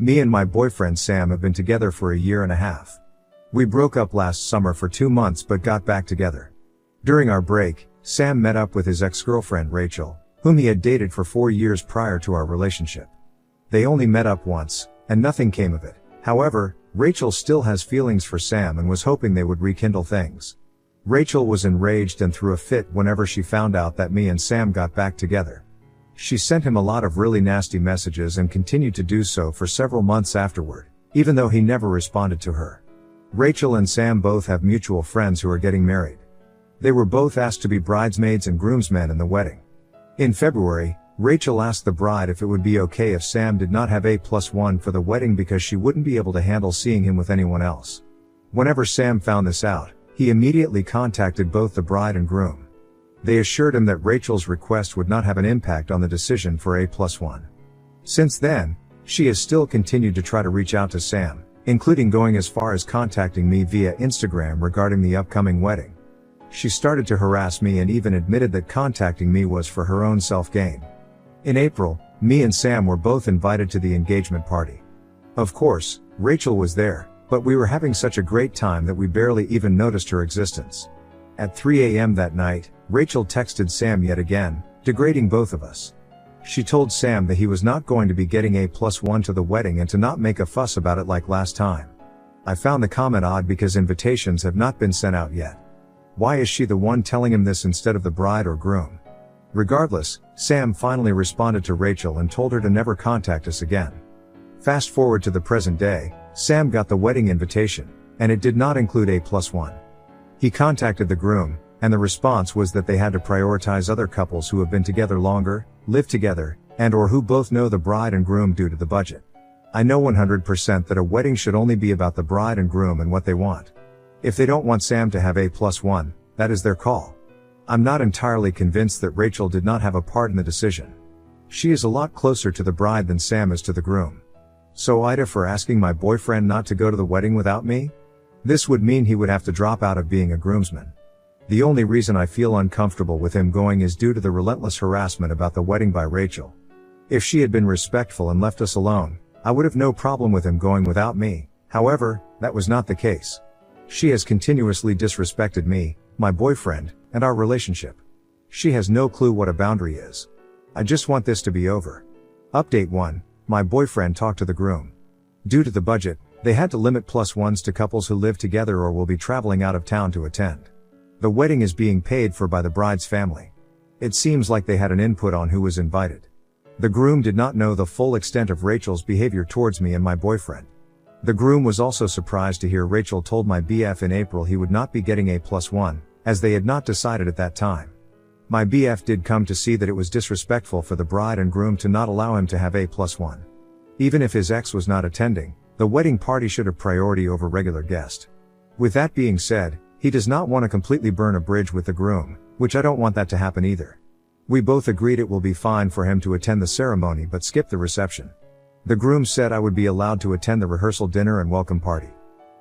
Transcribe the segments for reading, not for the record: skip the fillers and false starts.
Me and my boyfriend Sam have been together for a year and a half. We broke up last summer for 2 months but got back together. During our break, Sam met up with his ex-girlfriend Rachel, whom he had dated for 4 years prior to our relationship. They only met up once, and nothing came of it. However, Rachel still has feelings for Sam and was hoping they would rekindle things. Rachel was enraged and threw a fit whenever she found out that me and Sam got back together. She sent him a lot of really nasty messages and continued to do so for several months afterward, even though he never responded to her. Rachel and Sam both have mutual friends who are getting married. They were both asked to be bridesmaids and groomsmen in the wedding. In February, Rachel asked the bride if it would be okay if Sam did not have A+1 for the wedding because she wouldn't be able to handle seeing him with anyone else. Whenever Sam found this out, he immediately contacted both the bride and groom. They assured him that Rachel's request would not have an impact on the decision for A+1. Since then, she has still continued to try to reach out to Sam, including going as far as contacting me via Instagram regarding the upcoming wedding. She started to harass me and even admitted that contacting me was for her own self-gain. In April, me and Sam were both invited to the engagement party. Of course, Rachel was there, but we were having such a great time that we barely even noticed her existence. At 3 a.m. that night, Rachel texted Sam yet again, degrading both of us. She told Sam that he was not going to be getting A+1 to the wedding and to not make a fuss about it like last time. I found the comment odd because invitations have not been sent out yet. Why is she the one telling him this instead of the bride or groom? Regardless, Sam finally responded to Rachel and told her to never contact us again. Fast forward to the present day, Sam got the wedding invitation, and it did not include A+1. He contacted the groom, and the response was that they had to prioritize other couples who have been together longer, live together, and/or who both know the bride and groom due to the budget. I know 100% that a wedding should only be about the bride and groom and what they want. If they don't want Sam to have A+1, that is their call. I'm not entirely convinced that Rachel did not have a part in the decision. She is a lot closer to the bride than Sam is to the groom. So Ida for asking my boyfriend not to go to the wedding without me? This would mean he would have to drop out of being a groomsman. The only reason I feel uncomfortable with him going is due to the relentless harassment about the wedding by Rachel. If she had been respectful and left us alone, I would have no problem with him going without me. However, that was not the case. She has continuously disrespected me, my boyfriend, and our relationship. She has no clue what a boundary is. I just want this to be over. Update 1. My boyfriend talked to the groom. Due to the budget, they had to limit +1s to couples who live together or will be traveling out of town to attend. The wedding is being paid for by the bride's family. It seems like they had an input on who was invited. The groom did not know the full extent of Rachel's behavior towards me and my boyfriend. The groom was also surprised to hear Rachel told my BF in April he would not be getting A+1, as they had not decided at that time. My BF did come to see that it was disrespectful for the bride and groom to not allow him to have A+1. Even if his ex was not attending, the wedding party should have priority over regular guest. With that being said, he does not want to completely burn a bridge with the groom, which I don't want that to happen either. We both agreed it will be fine for him to attend the ceremony but skip the reception. The groom said I would be allowed to attend the rehearsal dinner and welcome party.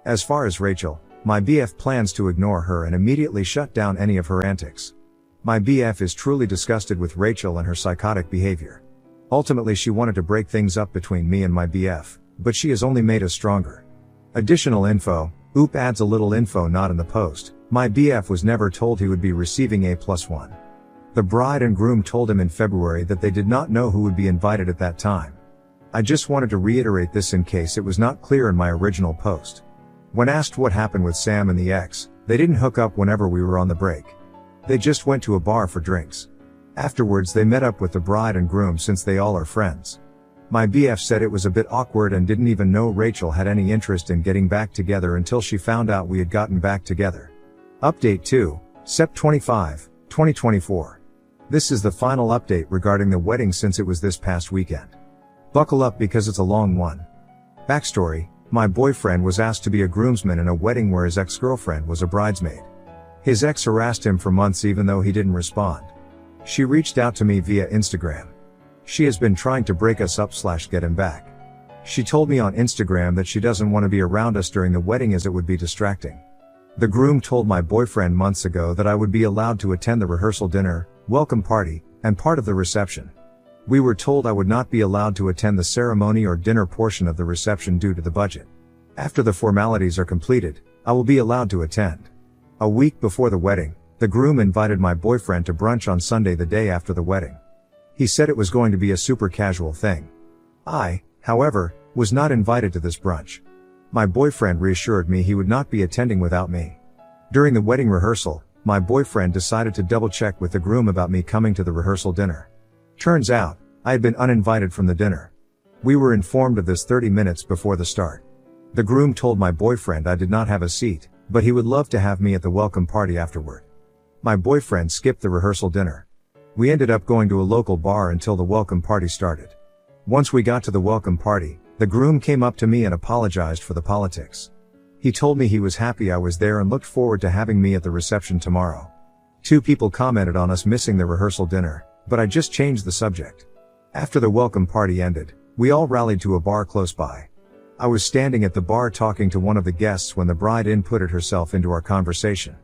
As far as Rachel, my BF plans to ignore her and immediately shut down any of her antics. My BF is truly disgusted with Rachel and her psychotic behavior. Ultimately she wanted to break things up between me and my BF, but she has only made us stronger. Additional info, OOP adds a little info not in the post. My BF was never told he would be receiving A+1. The bride and groom told him in February that they did not know who would be invited at that time. I just wanted to reiterate this in case it was not clear in my original post. When asked what happened with Sam and the ex, they didn't hook up whenever we were on the break. They just went to a bar for drinks. Afterwards they met up with the bride and groom since they all are friends. My BF said it was a bit awkward and didn't even know Rachel had any interest in getting back together until she found out we had gotten back together. Update 2, Sept 25, 2024. This is the final update regarding the wedding since it was this past weekend. Buckle up because it's a long one. Backstory, my boyfriend was asked to be a groomsman in a wedding where his ex-girlfriend was a bridesmaid. His ex harassed him for months even though he didn't respond. She reached out to me via Instagram. She has been trying to break us up / get him back. She told me on Instagram that she doesn't want to be around us during the wedding as it would be distracting. The groom told my boyfriend months ago that I would be allowed to attend the rehearsal dinner, welcome party, and part of the reception. We were told I would not be allowed to attend the ceremony or dinner portion of the reception due to the budget. After the formalities are completed, I will be allowed to attend. A week before the wedding, the groom invited my boyfriend to brunch on Sunday, the day after the wedding. He said it was going to be a super casual thing. I, however, was not invited to this brunch. My boyfriend reassured me he would not be attending without me. During the wedding rehearsal, my boyfriend decided to double check with the groom about me coming to the rehearsal dinner. Turns out, I had been uninvited from the dinner. We were informed of this 30 minutes before the start. The groom told my boyfriend I did not have a seat, but he would love to have me at the welcome party afterward. My boyfriend skipped the rehearsal dinner. We ended up going to a local bar until the welcome party started. Once we got to the welcome party, the groom came up to me and apologized for the politics. He told me he was happy I was there and looked forward to having me at the reception tomorrow. 2 people commented on us missing the rehearsal dinner, but I just changed the subject. After the welcome party ended, we all rallied to a bar close by. I was standing at the bar talking to one of the guests when the bride inputted herself into our conversation.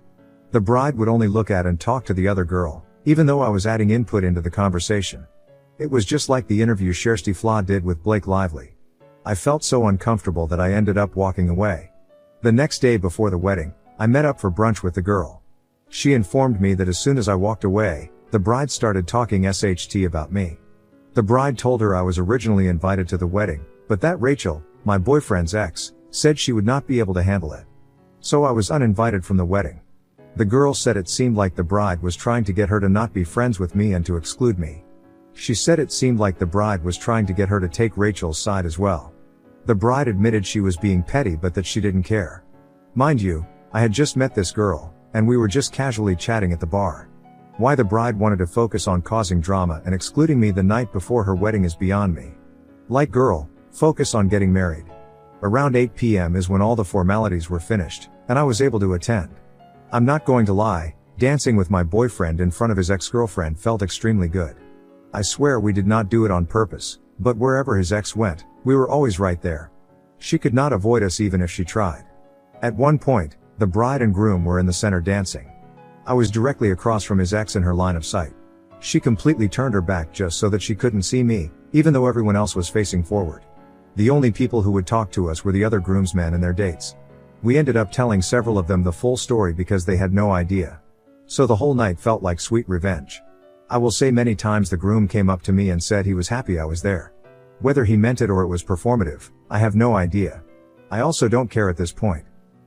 The bride would only look at and talk to the other girl, even though I was adding input into the conversation. It was just like the interview Kirsty Flaw did with Blake Lively. I felt so uncomfortable that I ended up walking away. The next day before the wedding, I met up for brunch with the girl. She informed me that as soon as I walked away, the bride started talking SHT about me. The bride told her I was originally invited to the wedding, but that Rachel, my boyfriend's ex, said she would not be able to handle it. So I was uninvited from the wedding. The girl said it seemed like the bride was trying to get her to not be friends with me and to exclude me. She said it seemed like the bride was trying to get her to take Rachel's side as well. The bride admitted she was being petty but that she didn't care. Mind you, I had just met this girl, and we were just casually chatting at the bar. Why the bride wanted to focus on causing drama and excluding me the night before her wedding is beyond me. Like girl, focus on getting married. Around 8 p.m. is when all the formalities were finished, and I was able to attend. I'm not going to lie, dancing with my boyfriend in front of his ex-girlfriend felt extremely good. I swear we did not do it on purpose, but wherever his ex went, we were always right there. She could not avoid us even if she tried. At one point, the bride and groom were in the center dancing. I was directly across from his ex in her line of sight. She completely turned her back just so that she couldn't see me, even though everyone else was facing forward. The only people who would talk to us were the other groomsmen and their dates. We ended up telling several of them the full story because they had no idea. So the whole night felt like sweet revenge. I will say many times the groom came up to me and said he was happy I was there. Whether he meant it or it was performative, I have no idea. I also don't care at this point.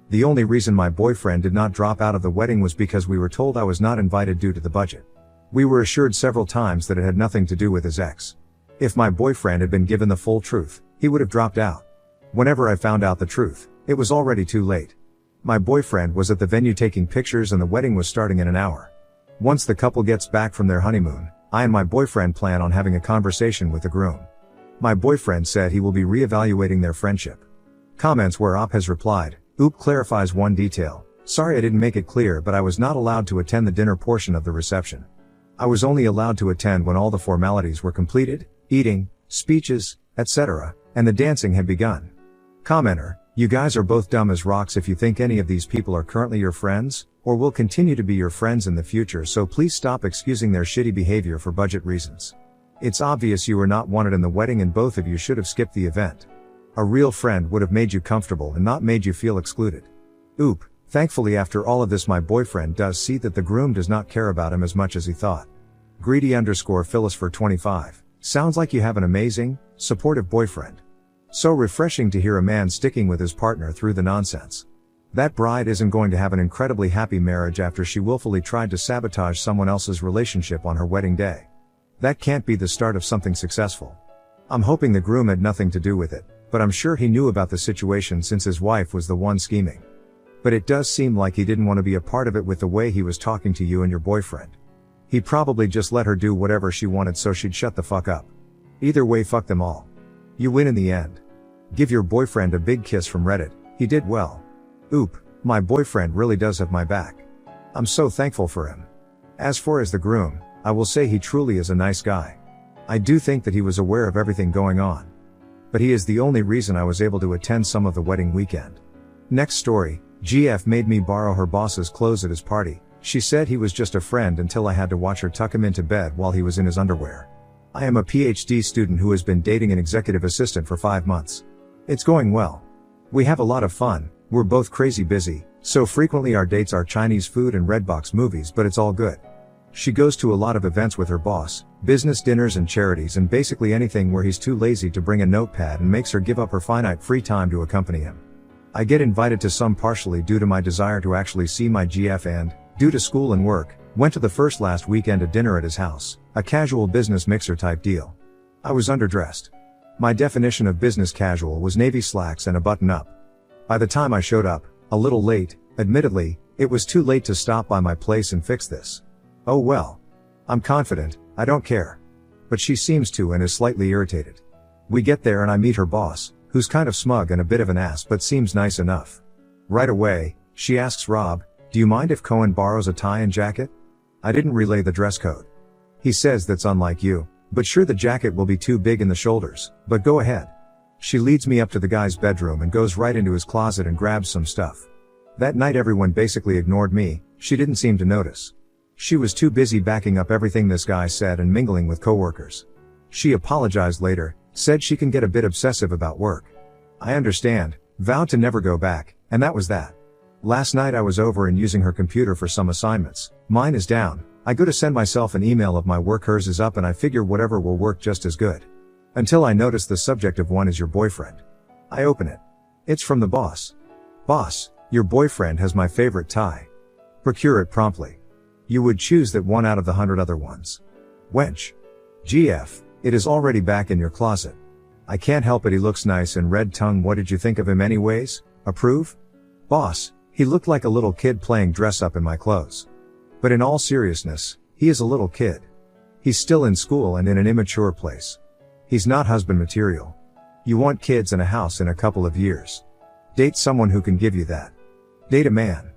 The only reason my boyfriend did not drop out of the wedding was because we were told I was not invited due to the budget. We were assured several times that it had nothing to do with his ex. If my boyfriend had been given the full truth, he would have dropped out. Whenever I found out the truth, it was already too late. My boyfriend was at the venue taking pictures and the wedding was starting in an hour. Once the couple gets back from their honeymoon, I and my boyfriend plan on having a conversation with the groom. My boyfriend said he will be re-evaluating their friendship. Comments where Op has replied, "Oop clarifies one detail. Sorry I didn't make it clear, but I was not allowed to attend the dinner portion of the reception. I was only allowed to attend when all the formalities were completed, eating, speeches, etc., and the dancing had begun." Commenter, "You guys are both dumb as rocks if you think any of these people are currently your friends, or will continue to be your friends in the future, so please stop excusing their shitty behavior for budget reasons. It's obvious you were not wanted in the wedding and both of you should have skipped the event. A real friend would have made you comfortable and not made you feel excluded. Oop, thankfully after all of this my boyfriend does see that the groom does not care about him as much as he thought. Greedy_Phyllis for 25. Sounds like you have an amazing, supportive boyfriend. So refreshing to hear a man sticking with his partner through the nonsense. That bride isn't going to have an incredibly happy marriage after she willfully tried to sabotage someone else's relationship on her wedding day. That can't be the start of something successful. I'm hoping the groom had nothing to do with it, but I'm sure he knew about the situation since his wife was the one scheming. But it does seem like he didn't want to be a part of it with the way he was talking to you and your boyfriend. He probably just let her do whatever she wanted so she'd shut the fuck up. Either way, fuck them all. You win in the end. Give your boyfriend a big kiss from Reddit, he did well. Oop, my boyfriend really does have my back. I'm so thankful for him. As for the groom, I will say he truly is a nice guy. I do think that he was aware of everything going on. But he is the only reason I was able to attend some of the wedding weekend. Next story, GF made me borrow her boss's clothes at his party. She said he was just a friend until I had to watch her tuck him into bed while he was in his underwear. I am a PhD student who has been dating an executive assistant for 5 months. It's going well. We have a lot of fun, we're both crazy busy, so frequently our dates are Chinese food and Redbox movies, but it's all good. She goes to a lot of events with her boss, business dinners and charities, and basically anything where he's too lazy to bring a notepad, and makes her give up her finite free time to accompany him. I get invited to some partially due to my desire to actually see my GF and, due to school and work, went to the first last weekend a dinner at his house, a casual business mixer type deal. I was underdressed. My definition of business casual was navy slacks and a button-up. By the time I showed up, a little late, admittedly, it was too late to stop by my place and fix this. Oh well. I'm confident, I don't care. But she seems to and is slightly irritated. We get there and I meet her boss, who's kind of smug and a bit of an ass but seems nice enough. Right away, she asks Rob, "Do you mind if Cohen borrows a tie and jacket?" I didn't relay the dress code. He says that's unlike you, but sure, the jacket will be too big in the shoulders, but go ahead. She leads me up to the guy's bedroom and goes right into his closet and grabs some stuff. That night everyone basically ignored me, she didn't seem to notice. She was too busy backing up everything this guy said and mingling with coworkers. She apologized later, said she can get a bit obsessive about work. I understand, vowed to never go back, and that was that. Last night I was over and using her computer for some assignments. Mine is down. I go to send myself an email of my work, hers is up, and I figure whatever will work just as good. Until I notice the subject of one is your boyfriend. I open it. It's from the boss. "Boss, your boyfriend has my favorite tie. Procure it promptly. You would choose that one out of the 100 other ones. Wench. GF, it is already back in your closet. I can't help it, he looks nice and red tongue. What did you think of him anyways? Approve? Boss, he looked like a little kid playing dress up in my clothes. But in all seriousness, he is a little kid. He's still in school and in an immature place. He's not husband material. You want kids and a house in a couple of years. Date someone who can give you that. Date a man.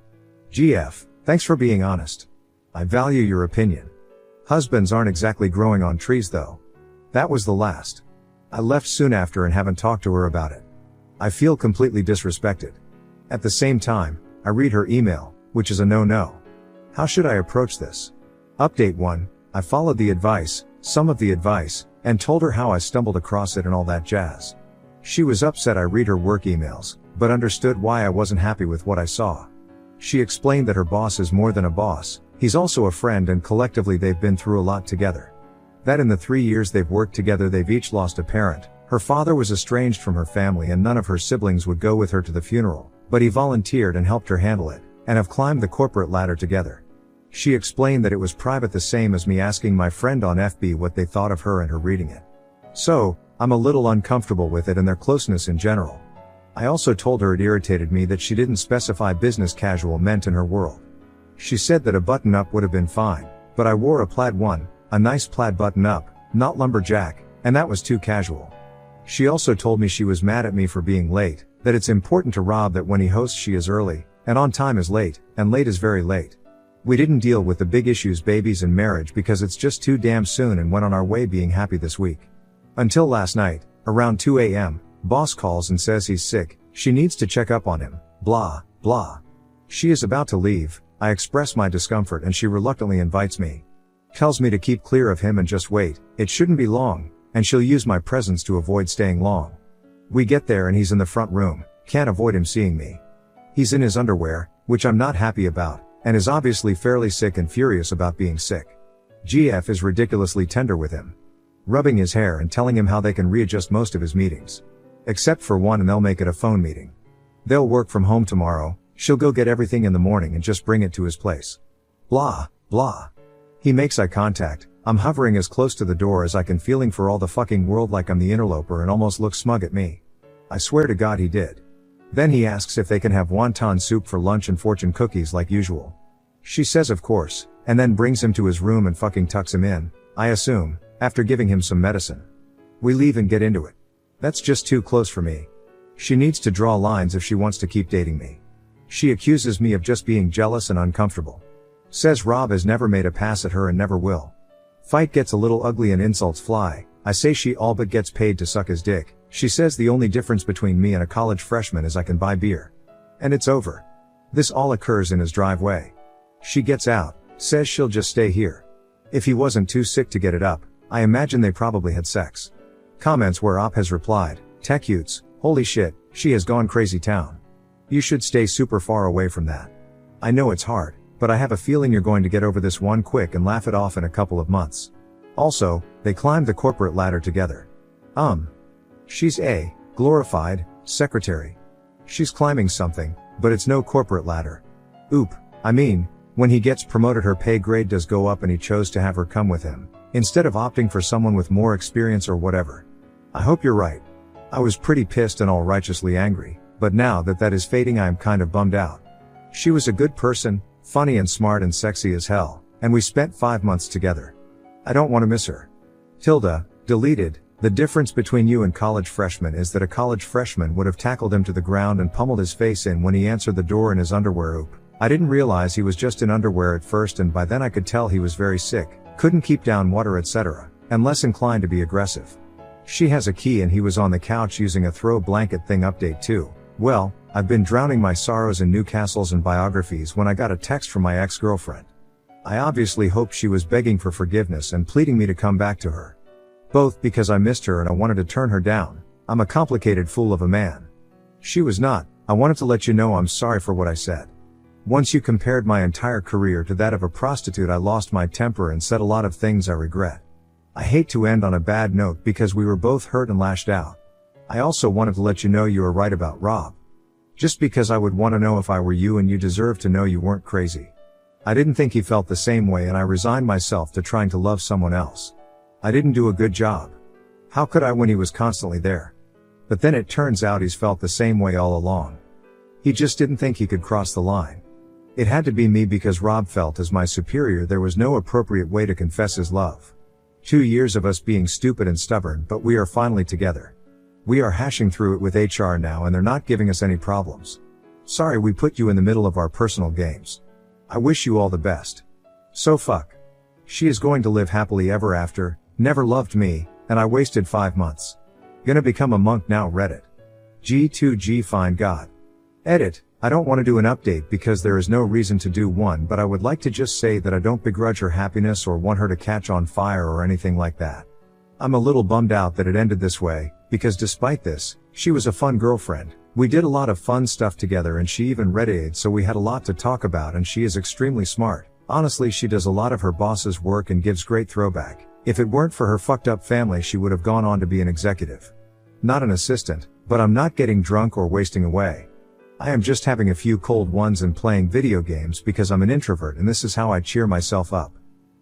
GF, thanks for being honest. I value your opinion. Husbands aren't exactly growing on trees though. That was the last. I left soon after and haven't talked to her about it. I feel completely disrespected. At the same time, I read her email, which is a no-no. How should I approach this? Update 1, I followed the advice, some of the advice, and told her how I stumbled across it and all that jazz. She was upset I read her work emails, but understood why I wasn't happy with what I saw. She explained that her boss is more than a boss, he's also a friend, and collectively they've been through a lot together. That in the 3 years they've worked together they've each lost a parent, her father was estranged from her family and none of her siblings would go with her to the funeral, but he volunteered and helped her handle it, and have climbed the corporate ladder together. She explained that it was private, the same as me asking my friend on FB what they thought of her and her reading it. So, I'm a little uncomfortable with it and their closeness in general. I also told her it irritated me that she didn't specify business casual meant in her world. She said that a button-up would have been fine, but I wore a plaid one, a nice plaid button-up, not lumberjack, and that was too casual. She also told me she was mad at me for being late, that it's important to Rob that when he hosts she is early, and on time is late, and late is very late. We didn't deal with the big issues, babies and marriage, because it's just too damn soon, and went on our way being happy this week. Until last night, around 2 a.m., boss calls and says he's sick, she needs to check up on him, blah, blah. She is about to leave, I express my discomfort and she reluctantly invites me. Tells me to keep clear of him and just wait, it shouldn't be long, and she'll use my presence to avoid staying long. We get there and he's in the front room, can't avoid him seeing me. He's in his underwear, which I'm not happy about, and is obviously fairly sick and furious about being sick. GF is ridiculously tender with him, rubbing his hair and telling him how they can readjust most of his meetings. Except for one, and they'll make it a phone meeting. They'll work from home tomorrow, she'll go get everything in the morning and just bring it to his place. Blah, blah. He makes eye contact, I'm hovering as close to the door as I can, feeling for all the fucking world like I'm the interloper, and almost looks smug at me. I swear to God he did. Then he asks if they can have wonton soup for lunch and fortune cookies like usual. She says of course, and then brings him to his room and fucking tucks him in, I assume, after giving him some medicine. We leave and get into it. That's just too close for me. She needs to draw lines if she wants to keep dating me. She accuses me of just being jealous and uncomfortable. Says Rob has never made a pass at her and never will. Fight gets a little ugly and insults fly. I say she all but gets paid to suck his dick. She says the only difference between me and a college freshman is I can buy beer. And it's over. This all occurs in his driveway. She gets out, says she'll just stay here. If he wasn't too sick to get it up, I imagine they probably had sex. Comments where Op has replied, tech utes, holy shit, she has gone crazy town. You should stay super far away from that. I know it's hard, but I have a feeling you're going to get over this one quick and laugh it off in a couple of months. Also, they climbed the corporate ladder together. She's a glorified secretary. She's climbing something, but it's no corporate ladder. Oop, I mean, when he gets promoted her pay grade does go up and he chose to have her come with him, instead of opting for someone with more experience or whatever. I hope you're right. I was pretty pissed and all righteously angry, but now that is fading I am kind of bummed out. She was a good person, funny and smart and sexy as hell, and we spent 5 months together. I don't want to miss her. Tilda, deleted. The difference between you and college freshmen is that a college freshman would have tackled him to the ground and pummeled his face in when he answered the door in his underwear. Oop. I didn't realize he was just in underwear at first, and by then I could tell he was very sick, couldn't keep down water, etc., and less inclined to be aggressive. She has a key and he was on the couch using a throw blanket thing. Update 2. Well, I've been drowning my sorrows in Newcastles and biographies when I got a text from my ex-girlfriend. I obviously hoped she was begging for forgiveness and pleading me to come back to her. Both because I missed her and I wanted to turn her down. I'm a complicated fool of a man. She was not. I wanted to let you know I'm sorry for what I said. Once you compared my entire career to that of a prostitute, I lost my temper and said a lot of things I regret. I hate to end on a bad note because we were both hurt and lashed out. I also wanted to let you know you were right about Rob. Just because I would want to know if I were you, and you deserve to know you weren't crazy. I didn't think he felt the same way, and I resigned myself to trying to love someone else. I didn't do a good job. How could I when he was constantly there? But then it turns out he's felt the same way all along. He just didn't think he could cross the line. It had to be me because Rob felt as my superior there was no appropriate way to confess his love. 2 years of us being stupid and stubborn, but we are finally together. We are hashing through it with HR now and they're not giving us any problems. Sorry we put you in the middle of our personal games. I wish you all the best. So fuck. She is going to live happily ever after, never loved me, and I wasted 5 months. Gonna become a monk now. Reddit. G2G find God. Edit. I don't want to do an update because there is no reason to do one, but I would like to just say that I don't begrudge her happiness or want her to catch on fire or anything like that. I'm a little bummed out that it ended this way, because despite this, she was a fun girlfriend. We did a lot of fun stuff together and she even read aid, so we had a lot to talk about, and she is extremely smart. Honestly, she does a lot of her boss's work and gives great throwback. If it weren't for her fucked up family, she would have gone on to be an executive. Not an assistant, but I'm not getting drunk or wasting away. I am just having a few cold ones and playing video games because I'm an introvert and this is how I cheer myself up.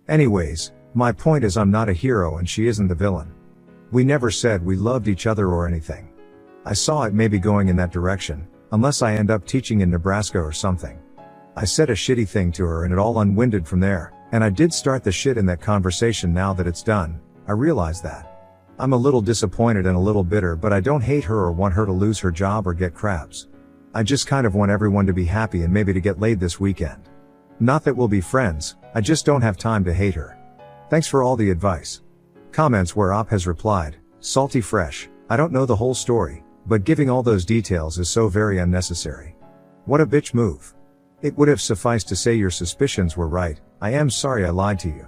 Anyways, my point is I'm not a hero and she isn't the villain. We never said we loved each other or anything. I saw it maybe going in that direction, unless I end up teaching in Nebraska or something. I said a shitty thing to her and it all unwinded from there, and I did start the shit in that conversation. Now that it's done, I realize that. I'm a little disappointed and a little bitter, but I don't hate her or want her to lose her job or get crabs. I just kind of want everyone to be happy and maybe to get laid this weekend. Not that we'll be friends, I just don't have time to hate her. Thanks for all the advice. Comments where Op has replied, salty fresh. I don't know the whole story, but giving all those details is so very unnecessary. What a bitch move. It would have sufficed to say your suspicions were right. I am sorry I lied to you.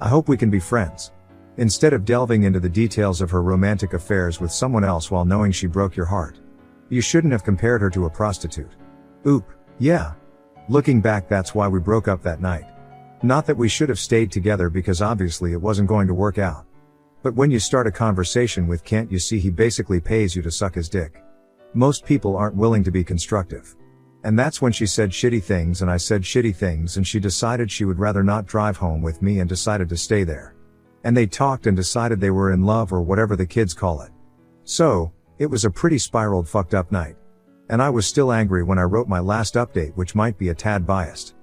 I hope we can be friends. Instead of delving into the details of her romantic affairs with someone else while knowing she broke your heart. You shouldn't have compared her to a prostitute. Oop, yeah. Looking back, that's why we broke up that night. Not that we should have stayed together, because obviously it wasn't going to work out. But when you start a conversation with "can't you see he basically pays you to suck his dick?" Most people aren't willing to be constructive. And that's when she said shitty things and I said shitty things, and she decided she would rather not drive home with me and decided to stay there. And they talked and decided they were in love, or whatever the kids call it. So, it was a pretty spiraled fucked up night. And I was still angry when I wrote my last update, which might be a tad biased.